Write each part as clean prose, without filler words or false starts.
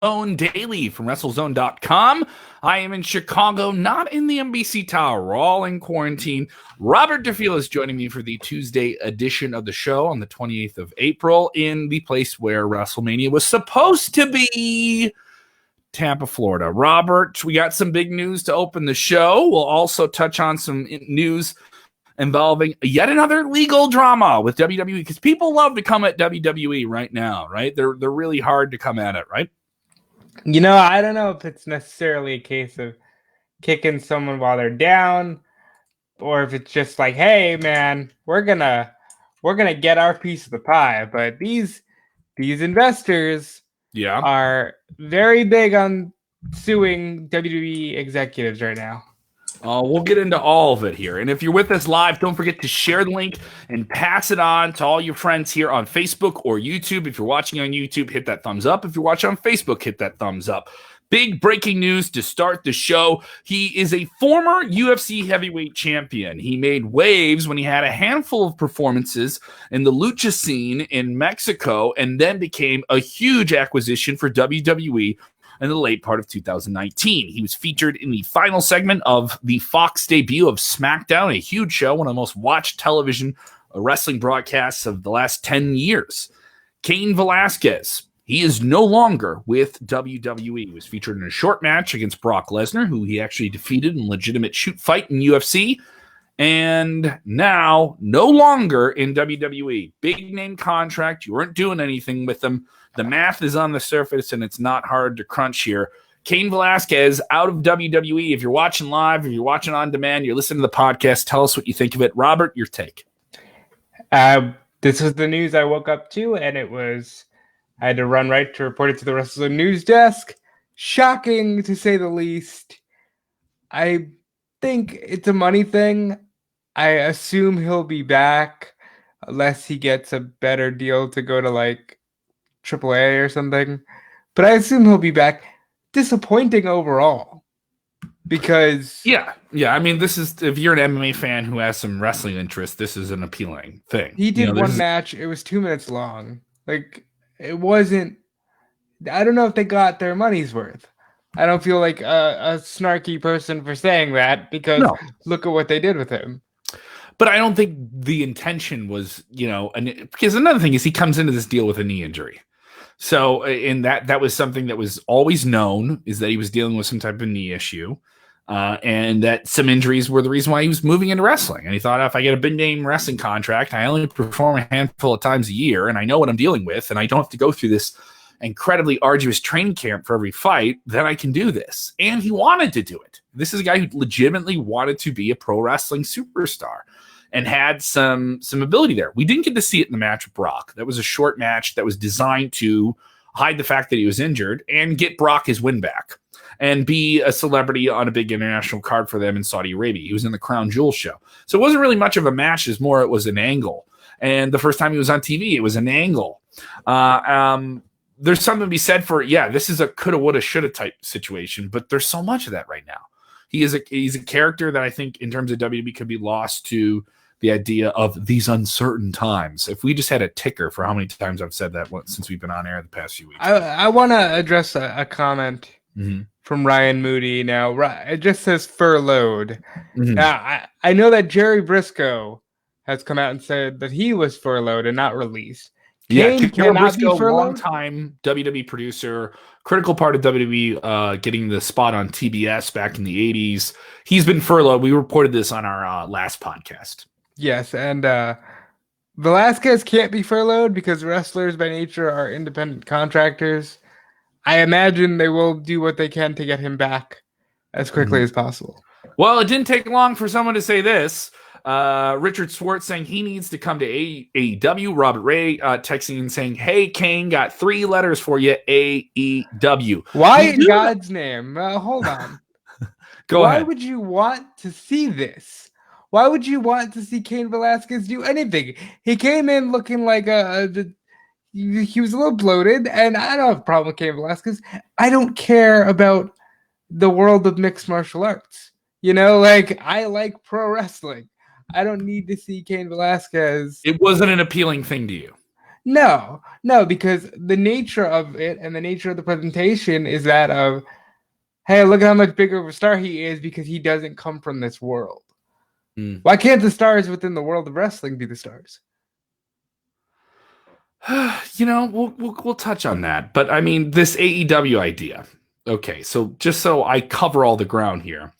WrestleZone Daily from WrestleZone.com. I am in Chicago, not in the NBC Tower. We're all in quarantine. Robert DeFila is joining me for the Tuesday edition of the show on the 28th of April in the place where WrestleMania was supposed to be, Tampa, Florida. Robert, we got some big news to open the show. We'll also touch on some news involving yet another legal drama with WWE, because people love to come at WWE right now, right? They're really hard to come at it, right? You know, I don't know if it's necessarily a case of kicking someone while they're down, or if it's just like, hey man, we're gonna get our piece of the pie. But these investors are very big on suing WWE executives right now. We'll get into all of it here. And if you're with us live, don't forget to share the link and pass it on to all your friends here on Facebook or YouTube. If you're watching on YouTube, hit that thumbs up. If you're watching on Facebook, hit that thumbs up. Big breaking news to start the show. He is a former UFC heavyweight champion. He made waves when he had a handful of performances in the lucha scene in Mexico and then became a huge acquisition for WWE in the late part of 2019. He was featured in the final segment of the Fox debut of SmackDown, a huge show, one of the most watched television wrestling broadcasts of the last 10 years. Cain Velasquez, he is no longer with WWE. He was featured in a short match against Brock Lesnar, who he actually defeated in a legitimate shoot fight in UFC, and now no longer in WWE. Big name contract. You weren't doing anything with them. The math is on the surface, and it's not hard to crunch here. Cain Velasquez out of WWE. If you're watching live, if you're watching on demand, you're listening to the podcast, tell us what you think of it. Robert, your take. This was the news I woke up to, and I had to run right to report it to the WrestleZone news desk. Shocking, to say the least. I think it's a money thing. I assume he'll be back unless he gets a better deal to go to like AAA or something. But I assume he'll be back. Disappointing overall. Because yeah. I mean, this is, if you're an MMA fan who has some wrestling interest, this is an appealing thing. He did one match. It was 2 minutes long. Like, it wasn't. I don't know if they got their money's worth. I don't feel like a snarky person for saying that, because look at what they did with him. But I don't think the intention was, because another thing is he comes into this deal with a knee injury. So in that was something that was always known, is that he was dealing with some type of knee issue, and that some injuries were the reason why he was moving into wrestling. And he thought, if I get a big name wrestling contract, I only perform a handful of times a year, and I know what I'm dealing with, and I don't have to go through this incredibly arduous training camp for every fight, then I can do this. And he wanted to do it. This is a guy who legitimately wanted to be a pro wrestling superstar and had some ability there. We didn't get to see it in the match with Brock. That was a short match that was designed to hide the fact that he was injured and get Brock his win back and be a celebrity on a big international card for them in Saudi Arabia. He was in the Crown Jewel show. So it wasn't really much of a match. It was an angle. And the first time he was on TV, it was an angle. There's something to be said for, this is a coulda, woulda, shoulda type situation, but there's so much of that right now. He's a character that I think in terms of WWE could be lost to the idea of these uncertain times. If we just had a ticker for how many times I've said that since we've been on air the past few weeks. I want to address a comment from Ryan Moody. Now, it just says furloughed. Now, I know that Jerry Briscoe has come out and said that he was furloughed and not released. Jerry Briscoe, long-time WWE producer, critical part of WWE, getting the spot on TBS back in the 80s. He's been furloughed. We reported this on our last podcast. Yes, and Velasquez can't be furloughed because wrestlers by nature are independent contractors. I imagine they will do what they can to get him back as quickly as possible. Well, it didn't take long for someone to say this. Richard Swartz saying he needs to come to AEW. Robert Ray texting and saying, hey, Cain, got 3 letters for you, AEW. Why in God's name? Hold on. Go ahead. Why would you want to see this? Why would you want to see Cain Velasquez do anything? He came in looking like he was a little bloated, and I don't have a problem with Cain Velasquez. I don't care about the world of mixed martial arts. I like pro wrestling. I don't need to see Cain Velasquez. It wasn't an appealing thing to you. No, because the nature of it and the nature of the presentation is that of, hey, look at how much bigger of a star he is because he doesn't come from this world. Why can't the stars within the world of wrestling be the stars? We'll touch on that. But I mean, this AEW idea. Okay, so just so I cover all the ground here,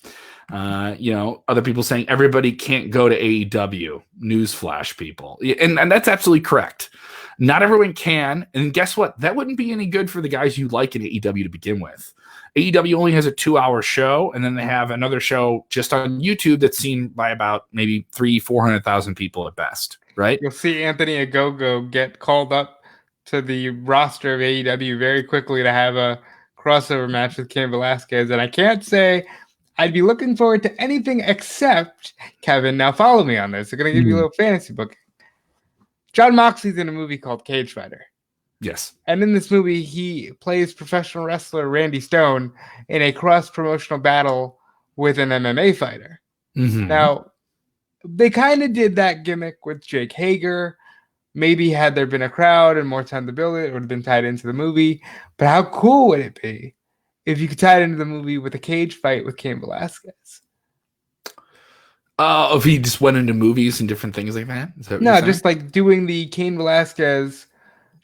other people saying everybody can't go to AEW. Newsflash, people, and that's absolutely correct. Not everyone can, and guess what? That wouldn't be any good for the guys you like in AEW to begin with. AEW only has a 2-hour show, and then they have another show just on YouTube that's seen by about maybe 400,000 people at best, right? You'll see Anthony Ogogo get called up to the roster of AEW very quickly to have a crossover match with Cain Velasquez, and I can't say I'd be looking forward to anything except, Kevin, now follow me on this. I'm going to give you a little fantasy book. Jon Moxley's in a movie called Cage Fighter. Yes. And in this movie, he plays professional wrestler Randy Stone in a cross-promotional battle with an MMA fighter. Mm-hmm. Now, they kind of did that gimmick with Jake Hager. Maybe had there been a crowd and more time to build it, it would have been tied into the movie. But how cool would it be if you could tie it into the movie with a cage fight with Cain Velasquez? If he just went into movies and different things like that? No, just like doing the Cain Velasquez,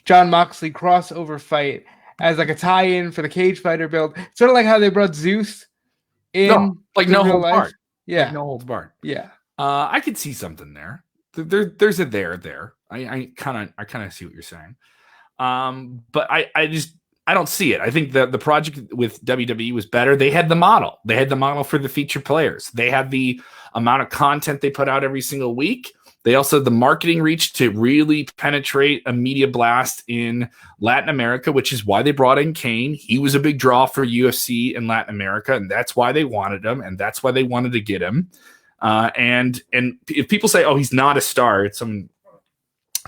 Jon Moxley crossover fight as like a tie-in for the cage fighter build. Sort of like how they brought Zeus in. No, like no holds barred. Yeah. Like no holds barred. Yeah. I could see something there. There's a there. I kind of see what you're saying. But I don't see it. I think the project with WWE was better. They had the model. They had the model for the featured players. They had the amount of content they put out every single week. They also had the marketing reach to really penetrate a media blast in Latin America, which is why they brought in Cain. He was a big draw for UFC in Latin America, and that's why they wanted him, and that's why they wanted to get him. And if people say, "Oh, he's not a star," it's some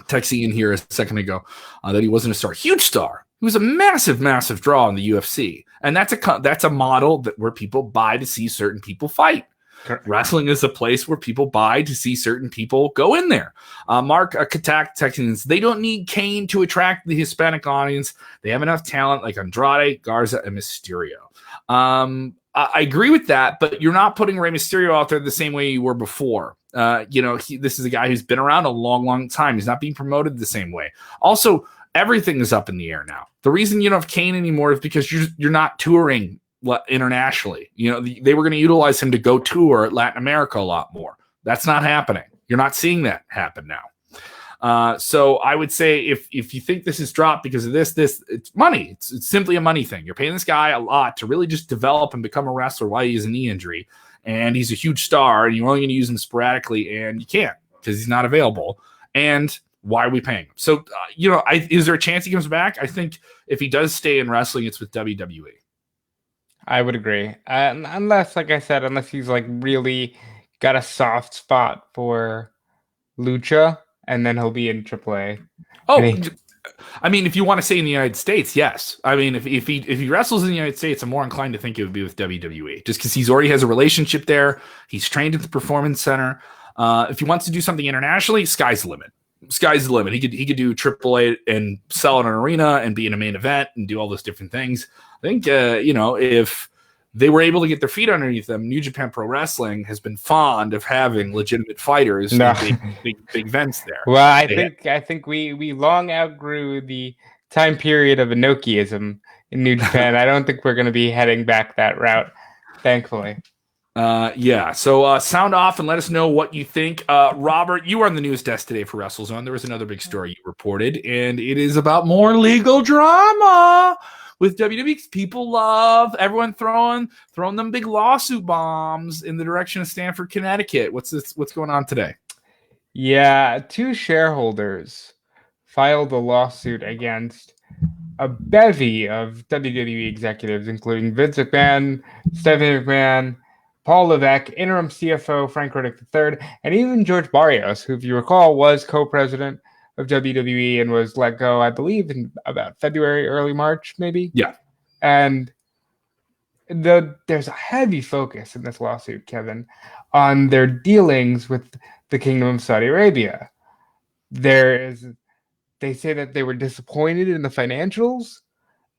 texting in here a second ago that he wasn't a star. Huge star. He was a massive, massive draw in the UFC, and that's a model where people buy to see certain people fight. Correct. Wrestling is a place where people buy to see certain people go in there. Mark Katak texting, they don't need Cain to attract the Hispanic audience. They have enough talent like Andrade, Garza, and Mysterio. I agree with that, but you're not putting Rey Mysterio out there the same way you were before. This is a guy who's been around a long, long time. He's not being promoted the same way. Also, everything is up in the air now. The reason you don't have Cain anymore is because you're not touring internationally. They were going to utilize him to go tour Latin America a lot more. That's not happening. You're not seeing that happen now. So I would say if you think this is dropped because of this, it's money. It's simply a money thing. You're paying this guy a lot to really just develop and become a wrestler while he has a knee injury. And he's a huge star, and you're only going to use him sporadically, and you can't because he's not available. And why are we paying him? So, is there a chance he comes back? I think if he does stay in wrestling, it's with WWE. I would agree. Unless, like I said, he's like really got a soft spot for Lucha, and then he'll be in AAA. I mean, if you want to say in the United States, yes. I mean, if he wrestles in the United States, I'm more inclined to think it would be with WWE, just because he's already has a relationship there. He's trained at the Performance Center. If he wants to do something internationally, sky's the limit. Sky's the limit. He could do AAA and sell an arena and be in a main event and do all those different things. I think if they were able to get their feet underneath them, New Japan Pro Wrestling has been fond of having legitimate fighters in big events there. Well, I think we long outgrew the time period of Inokiism in New Japan. I don't think we're going to be heading back that route, thankfully. So sound off and let us know what you think. Robert, you were on the news desk today for WrestleZone. There was another big story you reported, and it is about more legal drama with WWE. People love everyone throwing them big lawsuit bombs in the direction of Stamford, Connecticut. What's going on today? Yeah, 2 shareholders filed a lawsuit against a bevy of WWE executives, including Vince McMahon, Stephanie McMahon, Paul Levesque, interim CFO Frank Riddick III, and even George Barrios, who, if you recall, was co-president of WWE and was let go, I believe, in about February, early March, maybe. Yeah. And there's a heavy focus in this lawsuit, Kevin, on their dealings with the Kingdom of Saudi Arabia. There is they say that they were disappointed in the financials,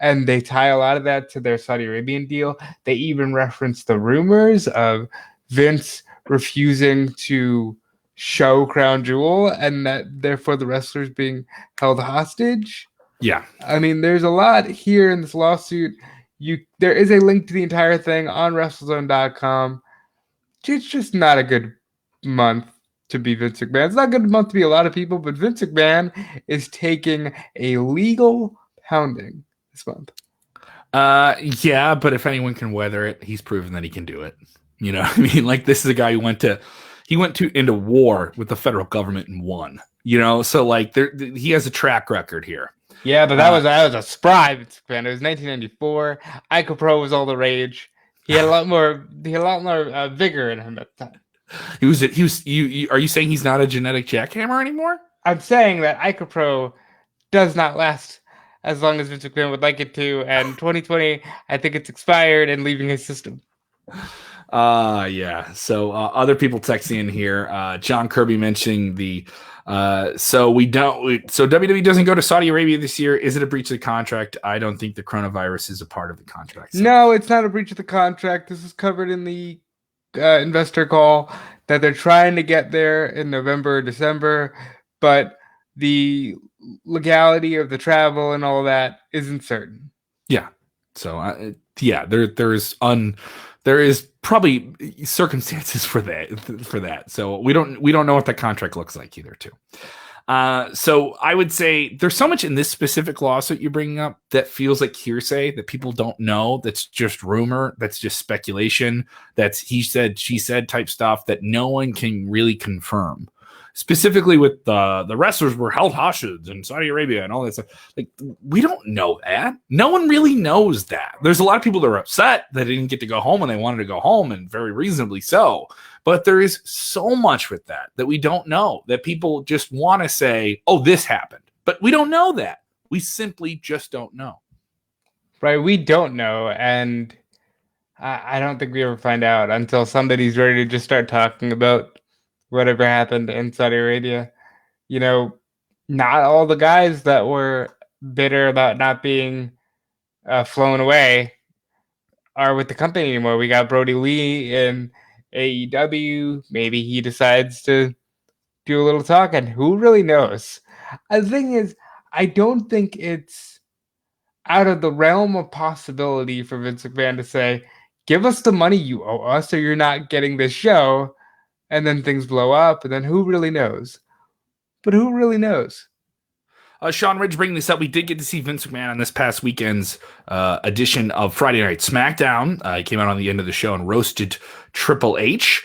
and they tie a lot of that to their Saudi Arabian deal. They even reference the rumors of Vince refusing to show Crown Jewel, and that therefore the wrestlers being held hostage. Yeah. I mean, there's a lot here in this lawsuit. There is a link to the entire thing on WrestleZone.com. It's just not a good month to be Vince McMahon. It's not a good month to be a lot of people, but Vince McMahon is taking a legal pounding this month. Yeah, but if anyone can weather it, he's proven that he can do it. You know what I mean? Like, this is a guy who went into war with the federal government and won. You know, so like he has a track record here. Yeah, but that was a spry Vince McMahon. It was 1994. Ico Pro was all the rage. He had a lot more vigor in him at the time. Are you saying he's not a genetic jackhammer anymore? I'm saying that Ico Pro does not last as long as Vince McMahon would like it to, and 2020, I think it's expired and leaving his system. Yeah. So other people texting in here. John Kirby mentioning the so WWE doesn't go to Saudi Arabia this year. Is it a breach of the contract? I don't think the coronavirus is a part of the contract. So. No, it's not a breach of the contract. This is covered in the investor call that they're trying to get there in November or December, but the legality of the travel and all that isn't certain. Yeah. So there is probably circumstances for that. So we don't know what that contract looks like either too. So I would say there's so much in this specific lawsuit you're bringing up that feels like hearsay that people don't know. That's just rumor. That's just speculation. That's he said, she said type stuff that no one can really confirm. Specifically with the wrestlers were held hostage in Saudi Arabia and all that stuff. Like, we don't know that. No one really knows that. There's a lot of people that are upset that they didn't get to go home and they wanted to go home, and very reasonably so. But there is so much with that we don't know, that people just want to say, oh, this happened. But we don't know that. We simply just don't know. Right, we don't know, and I don't think we ever find out until somebody's ready to just start talking about whatever happened in Saudi Arabia. You know, not all the guys that were bitter about not being flown away are with the company anymore. We got Brody Lee in AEW. Maybe he decides to do a little talking. Who really knows? The thing is, I don't think it's out of the realm of possibility for Vince McMahon to say, give us the money you owe us or you're not getting this show. And then things blow up, and then who really knows? But who really knows? Sean Ridge bringing this up. We did get to see Vince McMahon on this past weekend's edition of Friday Night SmackDown. He came out on the end of the show and roasted Triple H.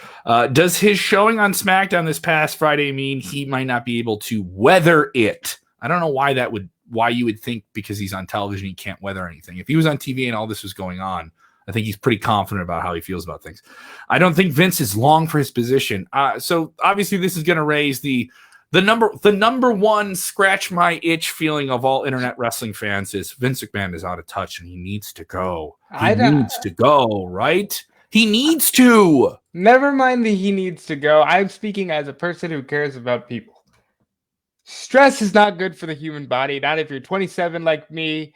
Does his showing on SmackDown this past Friday mean he might not be able to weather it? I don't know why you would think because he's on television he can't weather anything. If he was on TV and all this was going on, I think he's pretty confident about how he feels about things. I don't think Vince is long for his position. So obviously this is going to raise the number one scratch my itch feeling of all internet wrestling fans is Vince McMahon is out of touch and he needs to go. He needs to go, right? He needs to. Never mind that he needs to go. I'm speaking as a person who cares about people. Stress is not good for the human body. Not if you're 27 like me,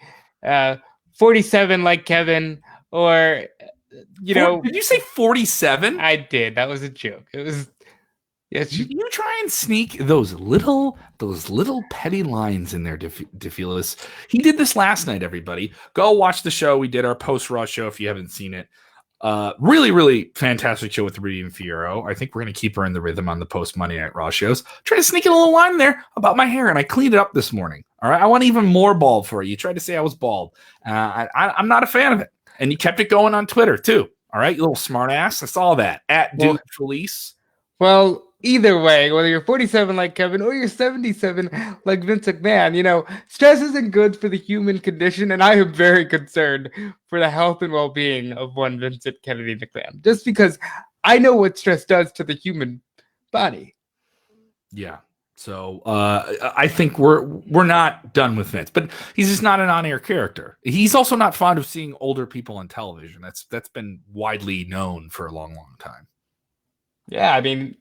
47 like Kevin, or did you say 47? I did. That was a joke. It was. Yes, you try and sneak those little petty lines in there, DeFelice. He did this last night. Everybody, go watch the show. We did our post-Raw show. If you haven't seen it, really, really fantastic show with Rudy and Fiero. I think we're gonna keep her in the rhythm on the post-Monday Night Raw shows. Try to sneak in a little line there about my hair, and I cleaned it up this morning. All right, I want even more bald for you. You tried to say I was bald. I'm not a fan of it. And you kept it going on Twitter, too. All right, you little smart ass. I saw that. At Dude Felice. Well, either way, whether you're 47 like Kevin or you're 77 like Vince McMahon, stress isn't good for the human condition, and I am very concerned for the health and well-being of one Vincent Kennedy McMahon, just because I know what stress does to the human body. Yeah. So I think we're not done with Vince, but he's just not an on-air character. He's also not fond of seeing older people on television. That's been widely known for a long, long time. Yeah, I mean,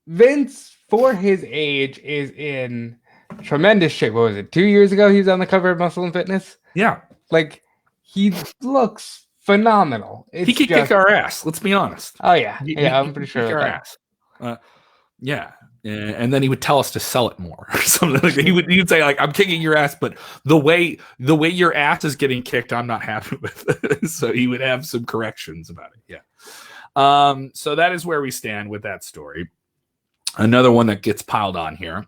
Vince, for his age, is in tremendous shape. What was it? 2 years ago, he was on the cover of Muscle and Fitness. Yeah. Like, he looks phenomenal. He could kick our ass. Let's be honest. Oh yeah, I'm pretty sure kick our that. ass. Yeah. And then he would tell us to sell it more or something like that. He'd say, like, I'm kicking your ass, but the way your ass is getting kicked, I'm not happy with. So he would have some corrections about it. Yeah. So that is where we stand with that story. Another one that gets piled on here.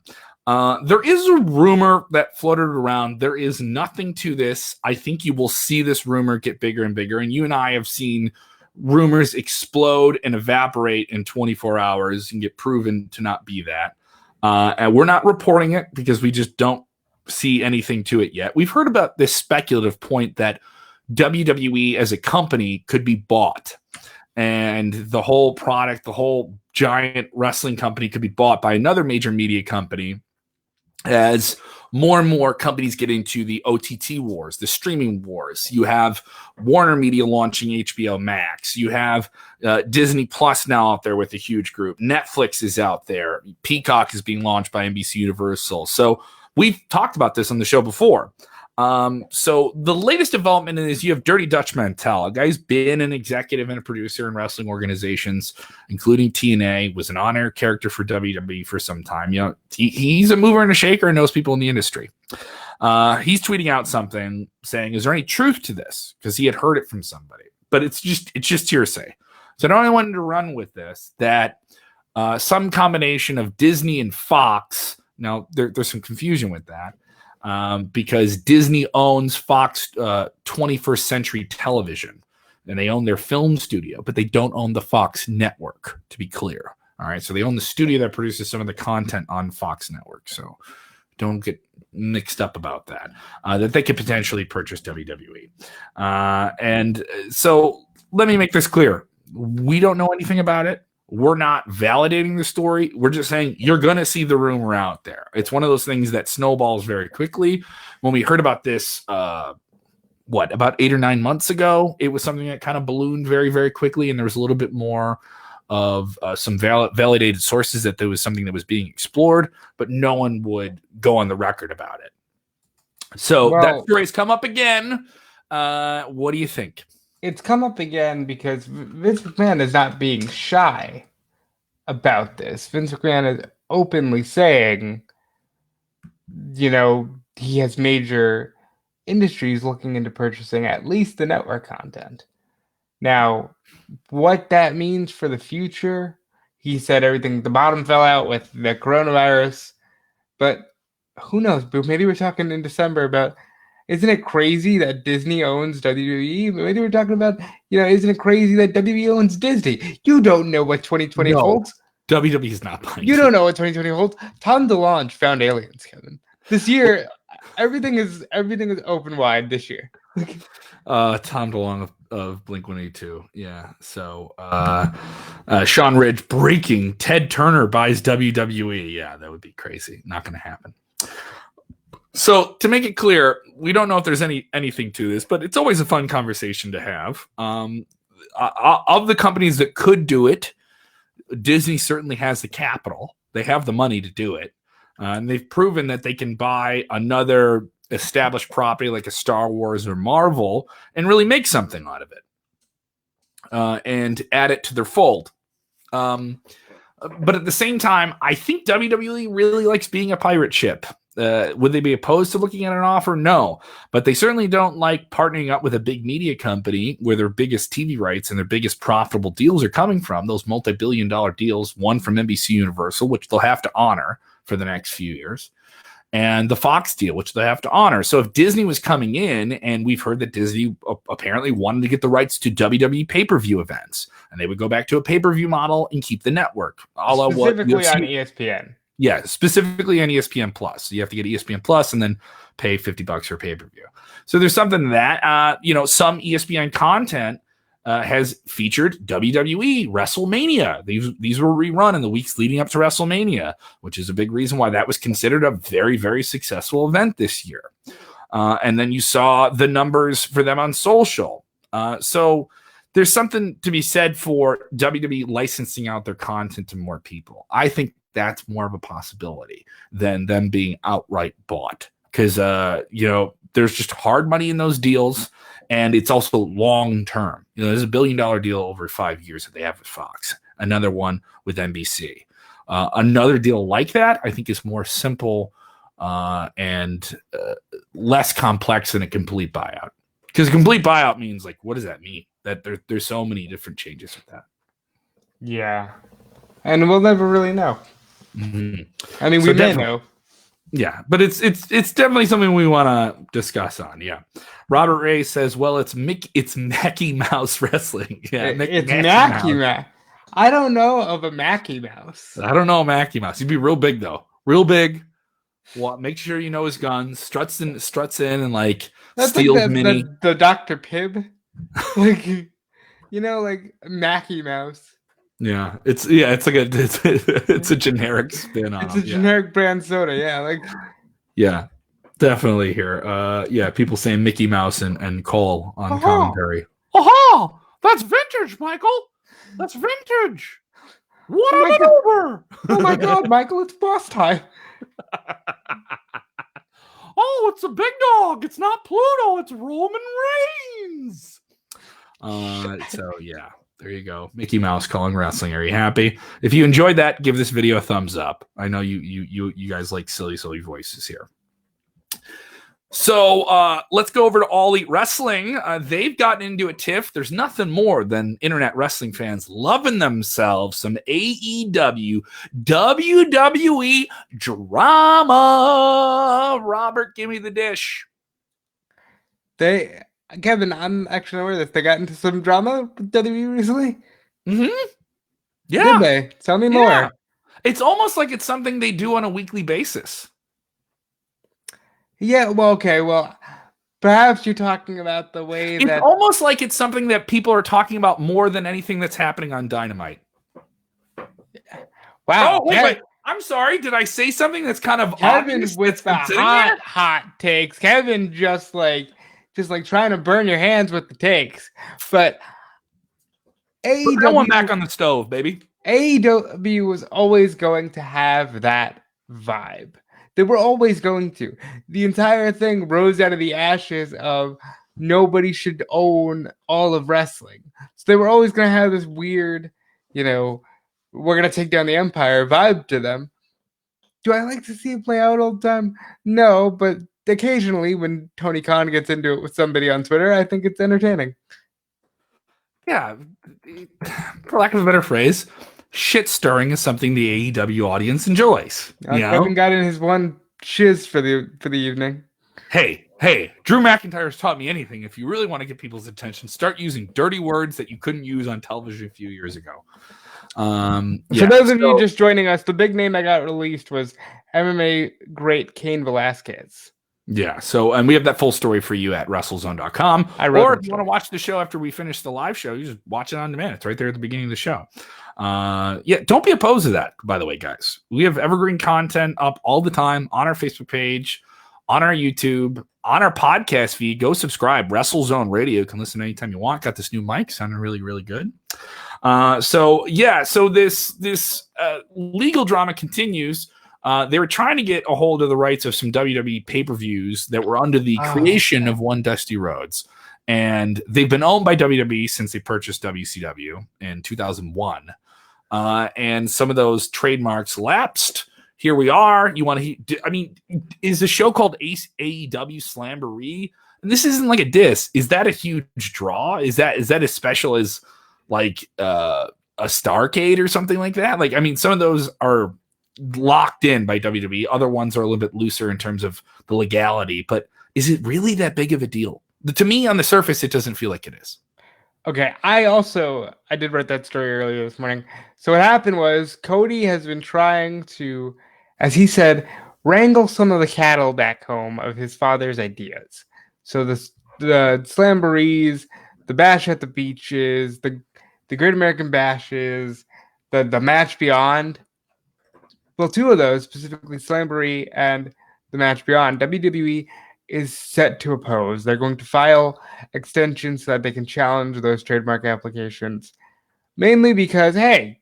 There is a rumor that floated around. There is nothing to this. I think you will see this rumor get bigger and bigger. And you and I have seen rumors explode and evaporate in 24 hours and get proven to not be that. And we're not reporting it because we just don't see anything to it yet. We've heard about this speculative point that WWE as a company could be bought, and the whole product, the whole giant wrestling company could be bought by another major media company as more and more companies get into the OTT wars, the streaming wars. You have Warner Media launching HBO Max. You have Disney Plus now out there with a huge group. Netflix is out there. Peacock is being launched by NBC Universal. So we've talked about this on the show before. So the latest development is you have Dirty Dutch Mantel, a guy who's been an executive and a producer in wrestling organizations, including TNA, was an on-air character for WWE for some time. You know, he's a mover and a shaker and knows people in the industry. He's tweeting out something saying, is there any truth to this? Because he had heard it from somebody, but it's just hearsay. So I only wanted to run with this, that some combination of Disney and Fox. Now there's some confusion with that. Because Disney owns Fox 21st Century Television, and they own their film studio, but they don't own the Fox network, to be clear. All right, so they own the studio that produces some of the content on Fox network. So don't get mixed up about that. That they could potentially purchase WWE. And so let me make this clear. We don't know anything about it. We're not validating the story. We're just saying you're going to see the rumor out there. It's one of those things that snowballs very quickly. When we heard about this, about 8 or 9 months ago, it was something that kind of ballooned very, very quickly. And there was a little bit more of some validated sources that there was something that was being explored, but no one would go on the record about it. So that story's come up again. What do you think? It's come up again because Vince McMahon is not being shy about this. Vince McMahon is openly saying, you know, he has major industries looking into purchasing at least the network content. Now, what that means for the future, he said everything, the bottom fell out with the coronavirus, but who knows? Maybe we're talking in December about, isn't it crazy that Disney owns WWE? Maybe we're talking about, isn't it crazy that WWE owns Disney? You don't know what 2020 holds. WWE is not buying. You don't know what 2020 holds. Tom DeLonge found aliens, Kevin. This year, everything is open wide this year. Tom DeLonge of Blink-182. Yeah. So Sean Ridge breaking Ted Turner buys WWE. Yeah, that would be crazy. Not going to happen. So to make it clear, we don't know if there's anything to this, but it's always a fun conversation to have. Of the companies that could do it, Disney certainly has the capital. They have the money to do it. And they've proven that they can buy another established property like a Star Wars or Marvel and really make something out of it and add it to their fold. But at the same time, I think WWE really likes being a pirate ship. Would they be opposed to looking at an offer? No, but they certainly don't like partnering up with a big media company where their biggest TV rights and their biggest profitable deals are coming from, those multi-billion-dollar deals, one from NBC Universal, which they'll have to honor for the next few years, and the Fox deal, which they have to honor. So if Disney was coming in, and we've heard that Disney apparently wanted to get the rights to WWE pay-per-view events, and they would go back to a pay-per-view model and keep the network. Specifically on ESPN. Yeah, specifically on ESPN Plus. So you have to get ESPN Plus and then pay $50 for pay-per-view. So there's something that, some ESPN content has featured WWE, WrestleMania. These were rerun in the weeks leading up to WrestleMania, which is a big reason why that was considered a very, very successful event this year. And then you saw the numbers for them on social. So there's something to be said for WWE licensing out their content to more people. I think that's more of a possibility than them being outright bought. Because, there's just hard money in those deals, and it's also long term. There's $1 billion deal over 5 years that they have with Fox, another one with NBC. Another deal like that, I think, is more simple and less complex than a complete buyout. Because a complete buyout means, like, what does that mean? That there's so many different changes with that. Yeah. And we'll never really know. Mm-hmm. I mean, we may know. Yeah, but it's definitely something we want to discuss on. Yeah, Robert Ray says, "Well, it's Mackie Mouse wrestling." Yeah, it's Mackie Mouse. I don't know of a Mackie Mouse. I don't know a Mackie Mouse. He'd be real big though, real big. Well, make sure you know his guns. Struts in, and like steals mini. The Dr. Pibb, like like Mackie Mouse. Yeah, it's like it's a generic spin off. It's a generic brand soda. Yeah, like yeah, definitely here. People saying Mickey Mouse and Cole on commentary. Aha! That's vintage, Michael. That's vintage. What a maneuver! Oh my God, Michael, it's boss time. Oh, it's a big dog. It's not Pluto. It's Roman Reigns. So yeah. There you go. Mickey Mouse calling wrestling. Are you happy? If you enjoyed that, give this video a thumbs up. I know you guys like silly voices here. So let's go over to All Elite Wrestling. They've gotten into a tiff. There's nothing more than internet wrestling fans loving themselves some AEW, WWE drama. Robert, give me the dish. Kevin, I'm actually aware that they got into some drama with WWE recently. Mm-hmm. Yeah. Did they? Tell me more. It's almost like it's something they do on a weekly basis. Yeah, well, okay. Well, perhaps you're talking about the way it's almost like it's something that people are talking about more than anything that's happening on Dynamite. Wow. Oh, wait. I'm sorry. Did I say something that's kind of Kevin obvious? With the hot takes. Kevin just trying to burn your hands with the takes. But AEW, put that one back on the stove, baby. AEW was always going to have that vibe. They were always going to. The entire thing rose out of the ashes of nobody should own all of wrestling. So they were always going to have this weird, we're going to take down the empire vibe to them. Do I like to see it play out all the time? No, but occasionally when Tony Khan gets into it with somebody on Twitter, I think it's entertaining. Yeah, for lack of a better phrase, shit stirring is something the AEW audience enjoys. Kevin got in his one shiz for the evening. Hey, Drew McIntyre's taught me anything. If you really want to get people's attention, start using dirty words that you couldn't use on television a few years ago. For those of you just joining us, the big name that got released was MMA great Cain Velasquez. Yeah, and we have that full story for you at WrestleZone.com. Or if you want to watch the show after we finish the live show, you just watch it on demand. It's right there at the beginning of the show. Don't be opposed to that, by the way, guys. We have evergreen content up all the time on our Facebook page, on our YouTube, on our podcast feed. Go subscribe. WrestleZone Radio. You can listen anytime you want. Got this new mic. Sounding really, really good. So this legal drama continues. They were trying to get a hold of the rights of some WWE pay-per-views that were under the creation of one Dusty Rhodes. And they've been owned by WWE since they purchased WCW in 2001. And some of those trademarks lapsed. Here we are. Is the show called AEW Slamboree? And this isn't like a diss. Is that a huge draw? Is that as special as like a Starrcade or something like that? Some of those are locked in by WWE. Other ones are a little bit looser in terms of the legality. But is it really that big of a deal? To me, on the surface, it doesn't feel like it is. Okay, I did write that story earlier this morning. So what happened was Cody has been trying to, as he said, wrangle some of the cattle back home of his father's ideas. So the Slamborees, the Bash at the Beaches, the Great American Bashes, the Match Beyond. Well, two of those, specifically Slamboree and the Match Beyond, WWE is set to oppose. They're going to file extensions so that they can challenge those trademark applications. Mainly because, hey,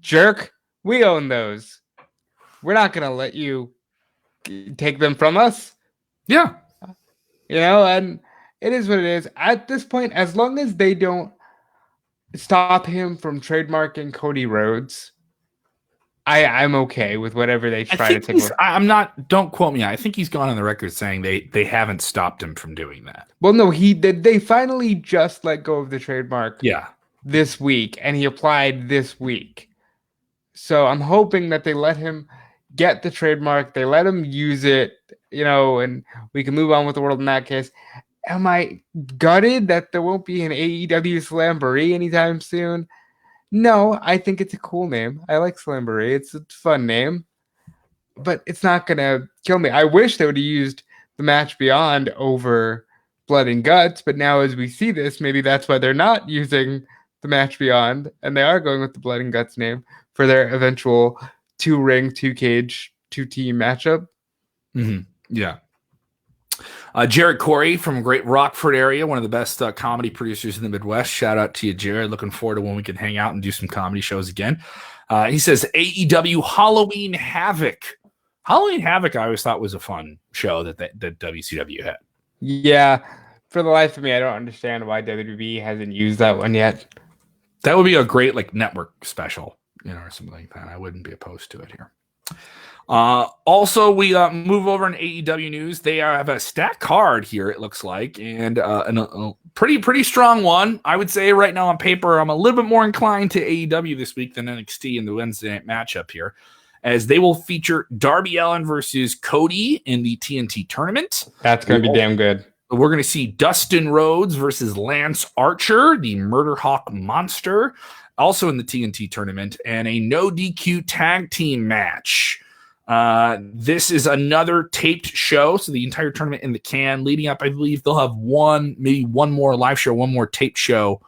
jerk, We own those. We're not going to let you take them from us. Yeah. And it is what it is. At this point, as long as they don't stop him from trademarking Cody Rhodes, I'm okay with whatever they try to take away. I'm not, don't quote me. I think he's gone on the record saying they haven't stopped him from doing that. Well, no, they finally just let go of the trademark this week, and he applied this week. So I'm hoping that they let him get the trademark, they let him use it, and we can move on with the world in that case. Am I gutted that there won't be an AEW Slamboree anytime soon? No, I think it's a cool name. I like Slamboree. It's a fun name, but it's not going to kill me. I wish they would have used the Match Beyond over Blood and Guts, but now as we see this, maybe that's why they're not using the Match Beyond, and they are going with the Blood and Guts name for their eventual 2-ring, 2-cage, 2-team matchup. Mm-hmm. Yeah. Jared Corey from Great Rockford area, one of the best comedy producers in the Midwest. Shout out to you, Jared. Looking forward to when we can hang out and do some comedy shows again. He says AEW Halloween Havoc. Halloween Havoc, I always thought was a fun show that WCW had. Yeah, for the life of me, I don't understand why WWE hasn't used that one yet. That would be a great network special, or something like that. I wouldn't be opposed to it here. Also, we move over in AEW news. They have a stacked card here, it looks like, and a pretty strong one. I would say right now on paper, I'm a little bit more inclined to AEW this week than NXT in the Wednesday night matchup here, as they will feature Darby Allin versus Cody in the TNT tournament. That's going to be damn good. We're going to see Dustin Rhodes versus Lance Archer, the Murder Hawk Monster, also in the TNT tournament, and a no DQ tag team match. This is another taped show, so the entire tournament in the can. Leading up, I believe they'll have maybe one more live show, one more taped show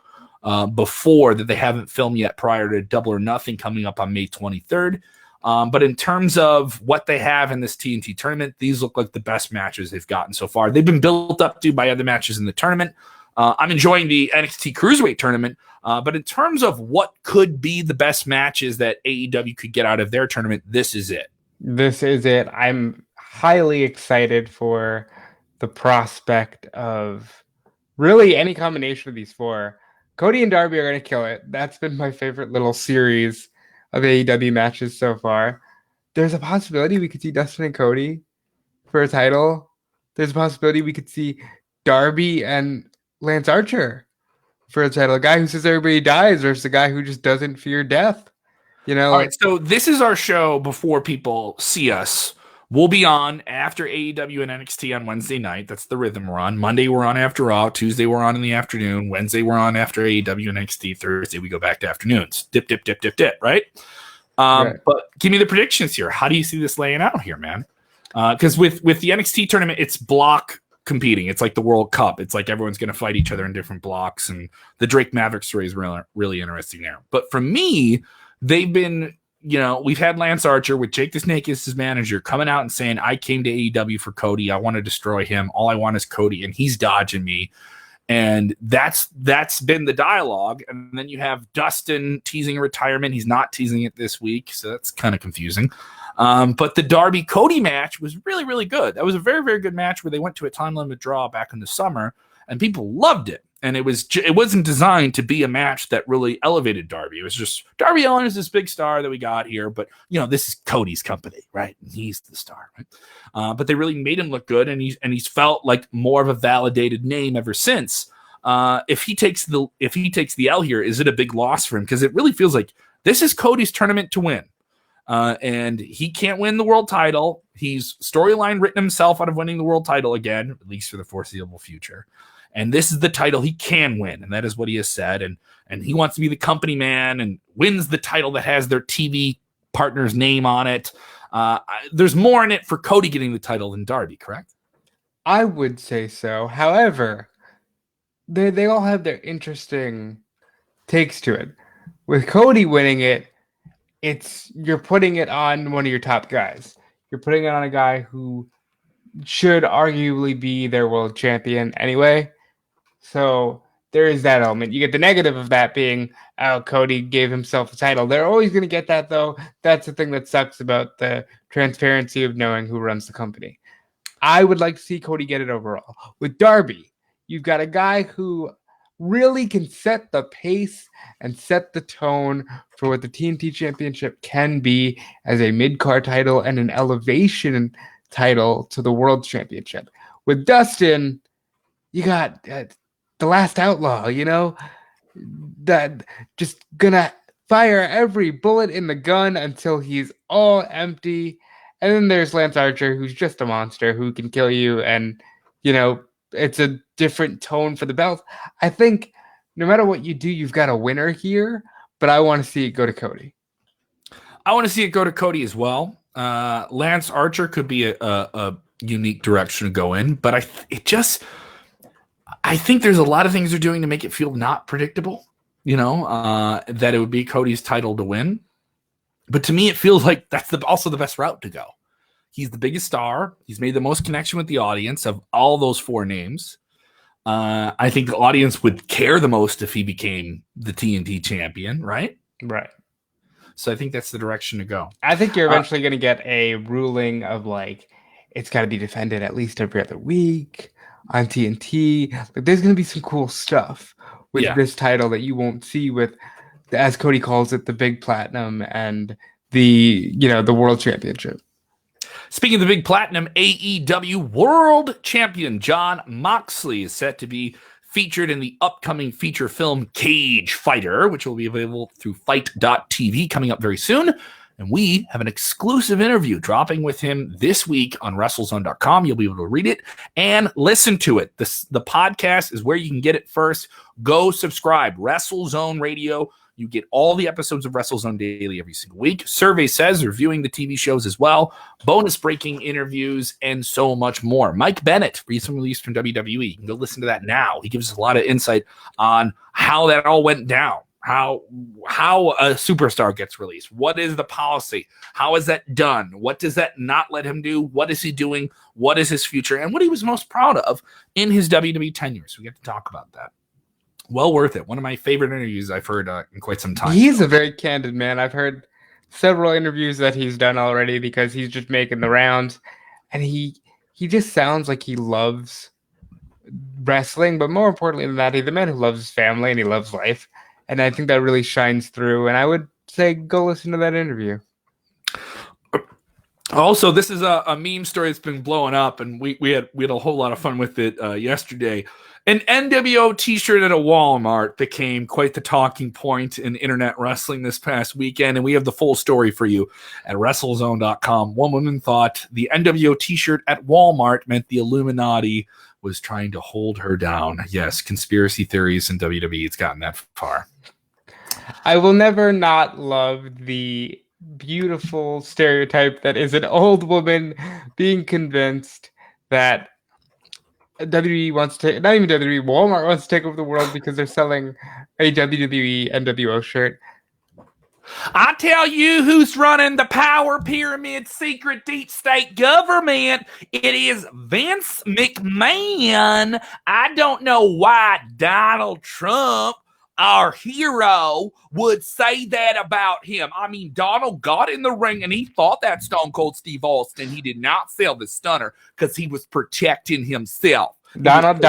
before that they haven't filmed yet prior to Double or Nothing coming up on May 23rd. But in terms of what they have in this TNT tournament, these look like the best matches they've gotten so far. They've been built up to by other matches in the tournament. I'm enjoying the NXT Cruiserweight tournament, but in terms of what could be the best matches that AEW could get out of their tournament, this is it. This is it. I'm highly excited for the prospect of really any combination of these four. Cody and Darby are going to kill it. That's been my favorite little series of AEW matches so far. There's a possibility we could see Dustin and Cody for a title. There's a possibility we could see Darby and Lance Archer for a title. A guy who says everybody dies versus a guy who just doesn't fear death. All right, so this is our show before people see us. We'll be on after AEW and NXT on Wednesday night. That's the rhythm we're on. Monday, we're on after Raw. Tuesday, we're on in the afternoon. Wednesday, we're on after AEW and NXT. Thursday, we go back to afternoons. Dip, right? Right. But give me the predictions here. How do you see this laying out here, man? Because with the NXT tournament, it's block competing. It's like the World Cup. It's like everyone's going to fight each other in different blocks. And the Drake Maverick story is really, really interesting there. But for me, they've been, we've had Lance Archer with Jake the Snake as his manager coming out and saying, I came to AEW for Cody. I want to destroy him. All I want is Cody, and he's dodging me. And that's been the dialogue. And then you have Dustin teasing retirement. He's not teasing it this week, so that's kind of confusing. But the Darby Cody match was really, really good. That was a very, very good match where they went to a time limit draw back in the summer, and people loved it. And it wasn't designed to be a match that really elevated Darby. It was just Darby Allin is this big star that we got here, but this is Cody's company, right? He's the star, right? But they really made him look good, and he's felt like more of a validated name ever since. If he takes the L here, is it a big loss for him? Because it really feels like this is Cody's tournament to win, and he can't win the world title. He's storyline written himself out of winning the world title again, at least for the foreseeable future. And this is the title he can win, and that is what he has said. And he wants to be the company man and wins the title that has their TV partner's name on it. There's more in it for Cody getting the title than Darby, correct? I would say so. However, they all have their interesting takes to it. With Cody winning it, you're putting it on one of your top guys. You're putting it on a guy who should arguably be their world champion anyway. So there is that element. You get the negative of that being, oh, Cody gave himself a title. They're always going to get that, though. That's the thing that sucks about the transparency of knowing who runs the company. I would like to see Cody get it overall. With Darby, you've got a guy who really can set the pace and set the tone for what the TNT Championship can be as a mid-card title and an elevation title to the World Championship. With Dustin, you got the last outlaw, that just gonna fire every bullet in the gun until he's all empty. And then there's Lance Archer, who's just a monster who can kill you. And, it's a different tone for the belt. I think no matter what you do, you've got a winner here, but I want to see it go to Cody. I want to see it go to Cody as well. Lance Archer could be a unique direction to go in, but I think there's a lot of things they're doing to make it feel not predictable, that it would be Cody's title to win. But to me, it feels like that's also the best route to go. He's the biggest star. He's made the most connection with the audience of all those 4 names. I think the audience would care the most if he became the TNT champion, right? Right. So I think that's the direction to go. I think you're eventually going to get a ruling of it's got to be defended at least every other week on TNT. There's going to be some cool stuff with this title that you won't see with, as Cody calls it, the big platinum and the World Championship. Speaking of the big platinum, AEW World Champion Jon Moxley is set to be featured in the upcoming feature film Cage Fighter, which will be available through FIGHT.tv coming up very soon. And we have an exclusive interview dropping with him this week on WrestleZone.com. You'll be able to read it and listen to it. The podcast is where you can get it first. Go subscribe. WrestleZone Radio. You get all the episodes of WrestleZone Daily every single week. Survey Says, reviewing the TV shows as well. Bonus breaking interviews, and so much more. Mike Bennett, recently released from WWE. You can go listen to that now. He gives us a lot of insight on how that all went down. How a superstar gets released. What is the policy? How is that done? What does that not let him do? What is he doing? What is his future? And what he was most proud of in his WWE tenure. So we get to talk about that. Well worth it. One of my favorite interviews I've heard in quite some time. He's a very candid man. I've heard several interviews that he's done already because he's just making the rounds. And he just sounds like he loves wrestling. But more importantly than that, he's the man who loves his family and he loves life. And I think that really shines through. And I would say go listen to that interview. Also, this is a meme story that's been blowing up, and we had a whole lot of fun with it yesterday. An NWO t-shirt at a Walmart became quite the talking point in internet wrestling this past weekend, and we have the full story for you at WrestleZone.com. One woman thought the NWO t-shirt at Walmart meant the Illuminati was trying to hold her down. Yes, conspiracy theories in WWE, it's gotten that far. I will never not love the beautiful stereotype that is an old woman being convinced that WWE wants to, not even WWE, Walmart wants to take over the world because they're selling a WWE NWO shirt. I tell you who's running the power pyramid secret deep state government. It is Vince McMahon. I don't know why Donald Trump, our hero, would say that about him. I mean, Donald got in the ring and he fought that Stone Cold Steve Austin. He did not sell the stunner because he was protecting himself. Donald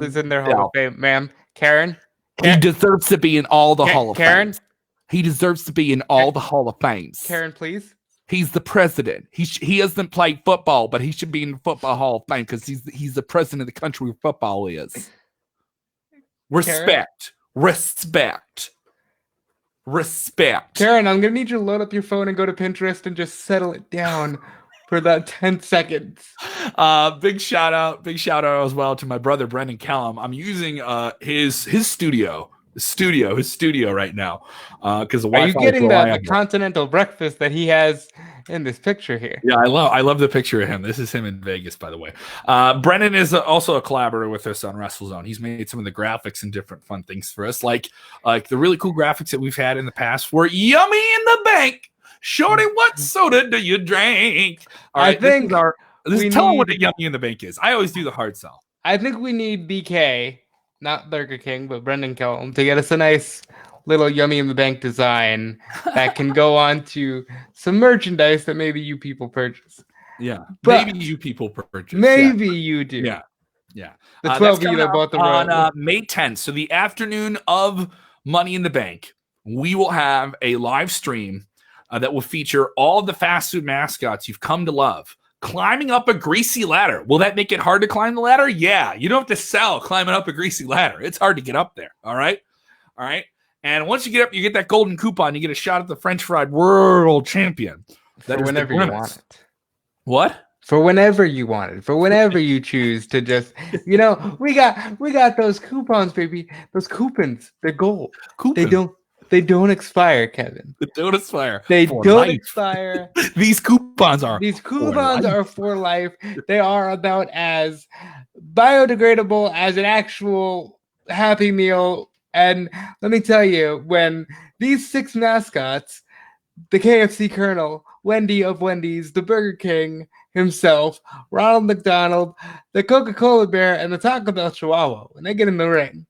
is in their Hall of Fame, ma'am. Karen? He deserves to be in all the Hall of Karen? Fames. He deserves to be in all the Hall of Fames. Karen, please. He's the president. He hasn't played football, but he should be in the Football Hall of Fame because he's the president of the country where football is. Respect. Respect. Karen, I'm going to need you to load up your phone and go to Pinterest and just settle it down for that 10 seconds. Big shout out as well to my brother, Brendan Callum. I'm using his studio right now. Because the Wi-Fi. Are you getting the continental breakfast that he has in this picture here? Yeah, I love the picture of him. This is him in Vegas, by the way. Brennan is also a collaborator with us on WrestleZone. He's made some of the graphics and different fun things for us, like the really cool graphics that we've had in the past for Yummy in the Bank. Shorty, what soda do you drink? All right, tell him what a Yummy in the Bank is. I always do the hard sell. I think we need BK not Burger King, but Brendan Kellum, to get us a nice little Yummy in the Bank design that can go on to some merchandise that maybe you people purchase. Yeah, But maybe you people purchase. Maybe you do. Yeah. Yeah. The 12 of you that bought the on May 10th. So the afternoon of Money in the Bank, we will have a live stream that will feature all of the fast food mascots you've come to love climbing up a greasy ladder. Will that make it hard to climb the ladder? Yeah. You don't have to sell climbing up a greasy ladder. It's hard to get up there. All right. All right. And once you get up, you get that golden coupon. You get a shot at the French fried world champion. That whenever you want it. What? For whenever you want it, for whenever you choose to just, we got those coupons, baby. Those coupons, they're gold. They don't expire, Kevin. They don't expire. They don't expire. These coupons are for life. They are about as biodegradable as an actual Happy Meal. And let me tell you, when these 6 mascots, the KFC Colonel, Wendy of Wendy's, the Burger King himself, Ronald McDonald, the Coca-Cola Bear, and the Taco Bell Chihuahua, when they get in the ring,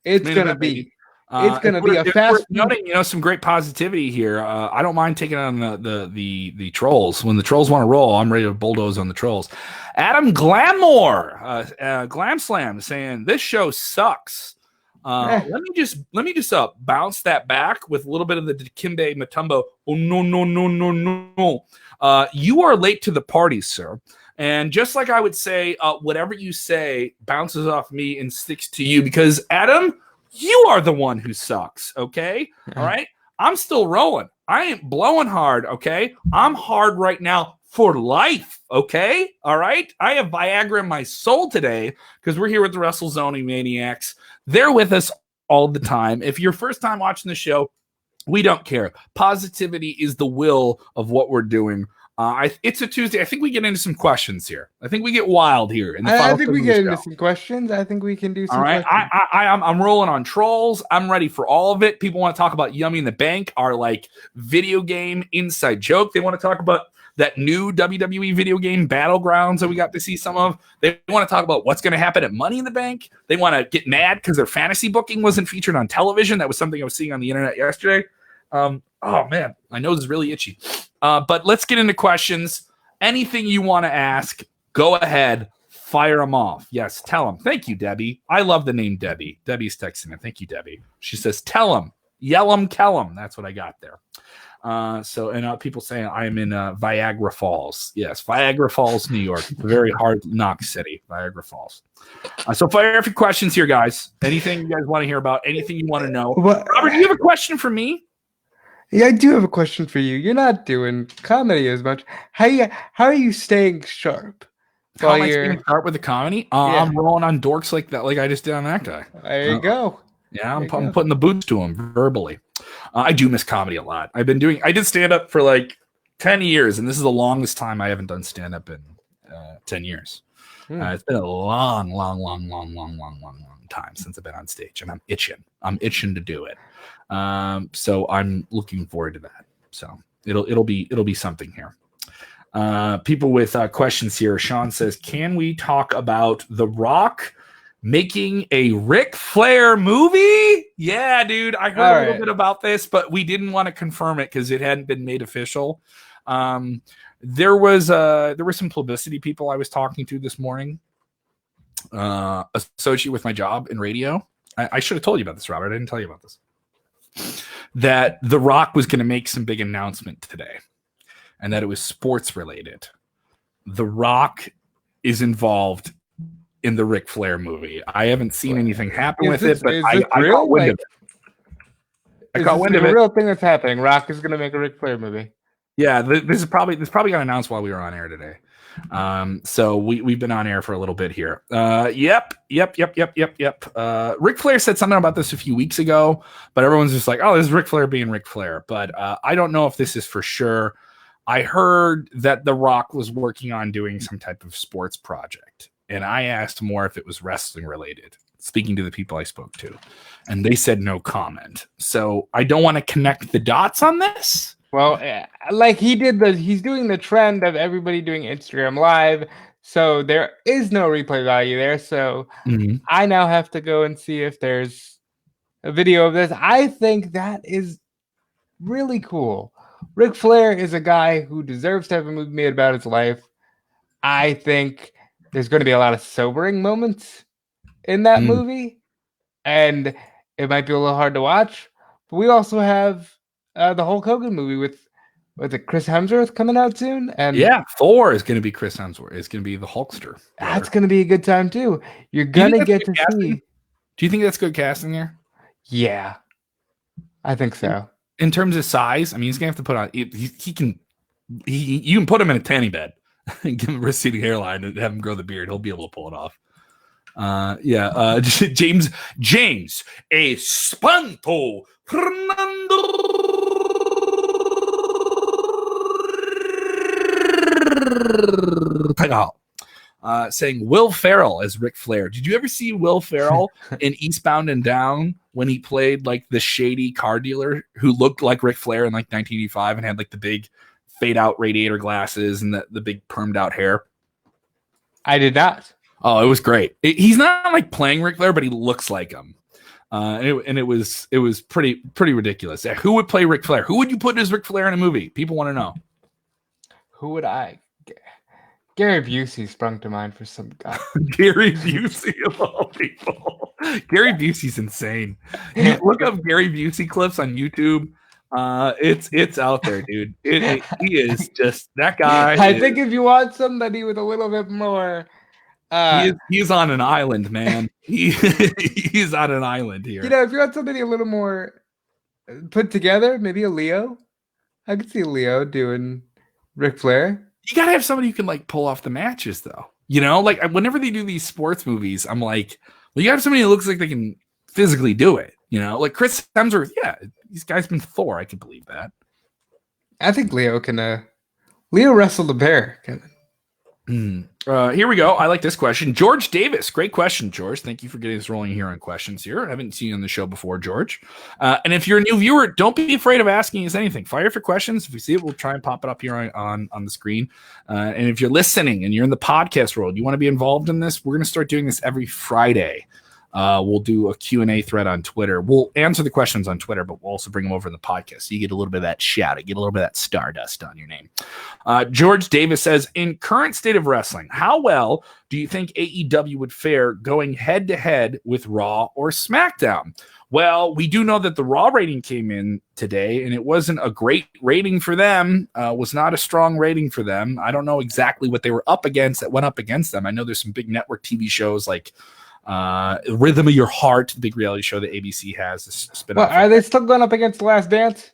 it's gonna be a fast. Noting, some great positivity here. I don't mind taking on the trolls. When the trolls want to roll, I'm ready to bulldoze on the trolls. Adam Glamour, Glam Slam, saying this show sucks. Let me just bounce that back with a little bit of the Dikembe Mutombo. Oh no. You are late to the party, sir. And just like I would say, whatever you say bounces off me and sticks to you, because Adam, you are the one who sucks. Okay. All right. I'm still rolling. I ain't blowing hard. Okay. I'm hard right now for life. Okay. All right. I have Viagra in my soul today because we're here with the WrestleZone Maniacs. They're with us all the time. If you're first time watching the show, we don't care. Positivity is the will of what we're doing. It's a Tuesday. I think we get into some questions here. I think we get wild here. I think we get into some questions. I think we can do some. All right. I'm rolling on trolls. I'm ready for all of it. People want to talk about Yummy in the Bank, our video game inside joke. They want to talk about that new WWE video game Battlegrounds that we got to see some of. They want to talk about what's going to happen at Money in the Bank. They want to get mad because their fantasy booking wasn't featured on television. That was something I was seeing on the internet yesterday. Oh man, my nose is really itchy. But let's get into questions. Anything you want to ask, go ahead, fire them off. Yes, tell them. Thank you, Debbie. I love the name Debbie. Debbie's texting me. Thank you, Debbie. She says, tell them, yell them, kell them. That's what I got there. People saying I am in Viagra Falls. Yes, Viagra Falls, New York. It's a very hard knock city, Viagra Falls. So fire a few questions here, guys. Anything you guys want to hear about? Anything you want to know? Robert, do you have a question for me? Yeah, I do have a question for you. You're not doing comedy as much. How are you staying sharp? How am I staying sharp with the comedy? I'm rolling on dorks like that, like I just did on that guy. There you go. Yeah, I'm putting the boots to him verbally. I do miss comedy a lot. I did stand up for 10 years, and this is the longest time I haven't done stand up in 10 years. It's been a long time since I've been on stage, and I'm itching. I'm itching to do it. So I'm looking forward to that. So it'll be something here. People with questions here. Sean says, can we talk about The Rock making a Ric Flair movie? Yeah, dude. I heard a little bit about this, but we didn't want to confirm it because it hadn't been made official. There were some publicity people I was talking to this morning, associate with my job in radio. I should have told you about this, Robert. I didn't tell you about this. That The Rock was going to make some big announcement today, and that it was sports related. The Rock is involved in the Ric Flair movie. I haven't seen anything happen with it, but I caught wind of it. I caught wind of it. The real thing that's happening. Rock is going to make a Ric Flair movie. Yeah, this probably got announced while we were on air today. So we've been on air for a little bit here. Yep. Ric Flair said something about this a few weeks ago, but everyone's just like, oh, this is Ric Flair being Ric Flair. But I don't know if this is for sure. I heard that The Rock was working on doing some type of sports project, and I asked more if it was wrestling related, speaking to the people I spoke to, and they said no comment. So I don't want to connect the dots on this. Well, he's doing the trend of everybody doing Instagram Live, So there is no replay value there. So Mhm. I now have to go and see if there's a video of this. I think that is really cool. Ric Flair is a guy who deserves to have a movie made about his life. I think there's going to be a lot of sobering moments in that Mm. movie, and it might be a little hard to watch. But we also have the Hulk Hogan movie with Chris Hemsworth coming out soon, and Yeah, Thor is going to be Chris Hemsworth. It's going to be the Hulkster. that's Brother. going to be a good time too. You're Do you think gonna that's get good to casting? see. Do you think that's good casting there? Yeah, I think so. In terms of size, I mean, he's gonna have to put on. He can. You can put him in a tanning bed and give him a receding hairline and have him grow the beard. He'll be able to pull it off. James Espanto Fernando saying Will Ferrell as Ric Flair. Did you ever see Will Ferrell in Eastbound and Down when he played like the shady car dealer who looked like Ric Flair in like 1985 and had like the big fade out radiator glasses and the big permed out hair? I did not. Oh, it was great. He's not like playing Ric Flair, but he looks like him. It was pretty ridiculous. Who would play Ric Flair? Who would you put as Ric Flair in a movie? People want to know. Who would I? Gary Busey sprung to mind for some guy. Gary Busey of all people. Gary Busey's insane. You look up Gary Busey clips on YouTube. It's out there, dude. He is just that guy. I think if you want somebody with a little bit more, he's on an island, man. He's on an island here. You know, if you want somebody a little more put together, maybe a Leo. I could see Leo doing Ric Flair. You gotta have somebody who can like pull off the matches, though. You know, like whenever they do these sports movies, I'm like, well, you have somebody who looks like they can physically do it. You know, like Chris Hemsworth. Yeah, these guys been Thor. I can believe that. I think Leo can. Leo wrestled a bear, Kevin. Here we go. I like this question. George Davis. Great question, George. Thank you for getting us rolling here on questions here. I haven't seen you on the show before, George. And if you're a new viewer, don't be afraid of asking us anything. Fire for questions. If we see it, we'll try and pop it up here on the screen. And if you're listening and you're in the podcast world, you want to be involved in this, we're going to start doing this every Friday. We'll do a Q&A thread on Twitter. We'll answer the questions on Twitter, but we'll also bring them over in the podcast. So you get a little bit of that shout. You get a little bit of that stardust on your name. George Davis says, in current state of wrestling, how well do you think AEW would fare going head-to-head with Raw or SmackDown? Well, we do know that the Raw rating came in today, and it wasn't a great rating for them. Was not a strong rating for them. I don't know exactly what they were up against that went up against them. I know there's some big network TV shows like Rhythm of Your Heart, the big reality show that ABC has. Well, are they still going up against The Last Dance?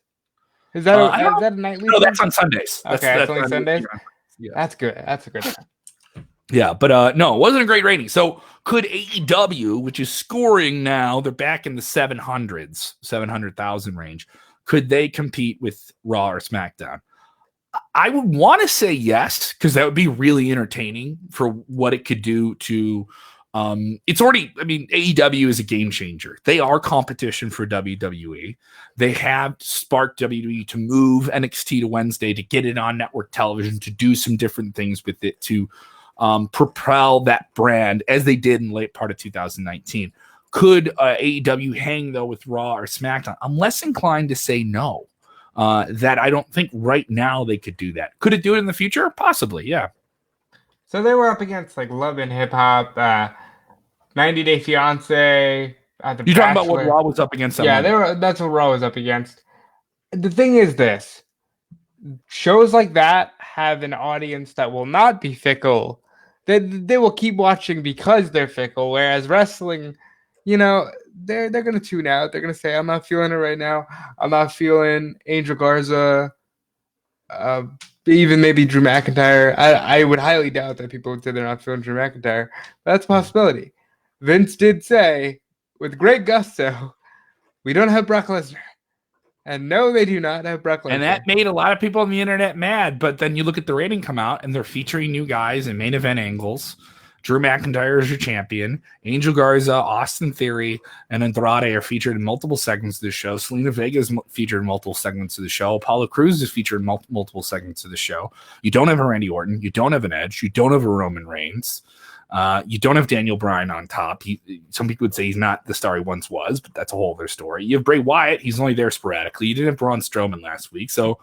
Is that a nightly? No, that's on Sundays. Okay, that's only Sundays. Yeah, that's good. That's a good time. Yeah, but no, it wasn't a great rating. So could AEW, which is scoring now, they're back in the 700s, 700,000 range. Could they compete with Raw or SmackDown? I would want to say yes, because that would be really entertaining for what it could do to. It's already, I mean, AEW is a game changer. They are competition for WWE. They have sparked WWE to move NXT to Wednesday, to get it on network television, to do some different things with it, to propel that brand as they did in the late part of 2019. Could AEW hang, though, with Raw or SmackDown? I'm less inclined to say no. That I don't think right now they could do that. Could it do it in the future? Possibly, yeah. So they were up against like Love and Hip Hop, 90 Day Fiance. You're talking about what Raw was up against? Yeah, that's what Raw was up against. The thing is this. Shows like that have an audience that will not be fickle. They will keep watching because they're fickle, whereas wrestling, you know, they're going to tune out. They're going to say, I'm not feeling it right now. I'm not feeling Angel Garza, even maybe Drew McIntyre. I would highly doubt that people would say they're not feeling Drew McIntyre. But that's a possibility. Vince did say, with great gusto, we don't have Brock Lesnar. And no, they do not have Brock Lesnar. And that made a lot of people on the internet mad. But then you look at the rating come out, and they're featuring new guys in main event angles. Drew McIntyre is your champion. Angel Garza, Austin Theory, and Andrade are featured in multiple segments of the show. Selena Vega is featured in multiple segments of the show. Apollo Crews is featured in multiple segments of the show. You don't have a Randy Orton. You don't have an Edge. You don't have a Roman Reigns. You don't have Daniel Bryan on top. Some people would say he's not the star he once was, but that's a whole other story. You have Bray Wyatt. He's only there sporadically. You didn't have Braun Strowman last week. So,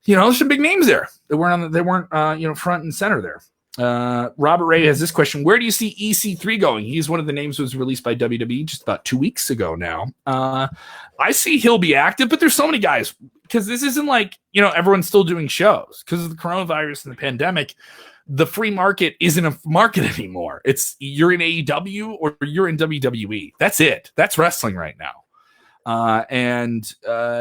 there's some big names there. They weren't front and center there. Robert Ray has this question. Where do you see EC3 going? He's one of the names that was released by WWE just about 2 weeks ago now. I see he'll be active, but there's so many guys because this isn't like, everyone's still doing shows because of the coronavirus and the pandemic. The free market isn't a market anymore. It's you're in AEW or you're in WWE. That's it. That's wrestling right now.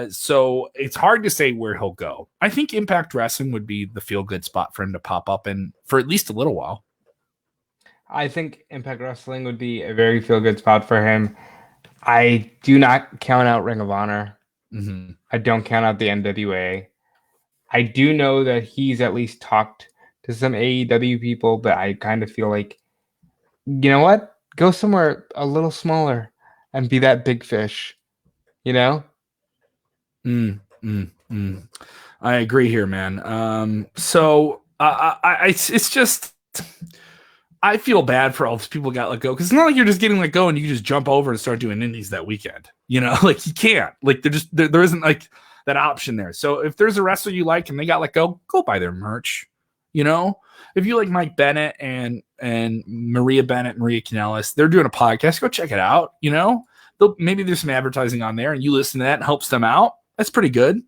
So it's hard to say where he'll go. I think Impact Wrestling would be the feel-good spot for him to pop up in for at least a little while. I think Impact Wrestling would be a very feel-good spot for him. I do not count out Ring of Honor. Mm-hmm. I don't count out the NWA. I do know that he's at least talked to some AEW people, but I kind of feel like, you know what? Go somewhere a little smaller and be that big fish. I agree here, man. It's just, I feel bad for all these people who got let go because it's not like you're just getting let go and you just jump over and start doing indies that weekend. Like you can't. Like there isn't like that option there. So if there's a wrestler you like and they got let go buy their merch. If you like Mike Bennett and Maria Bennett, Maria Kanellis, they're doing a podcast. Go check it out. Maybe there's some advertising on there and you listen to that and helps them out. That's pretty good.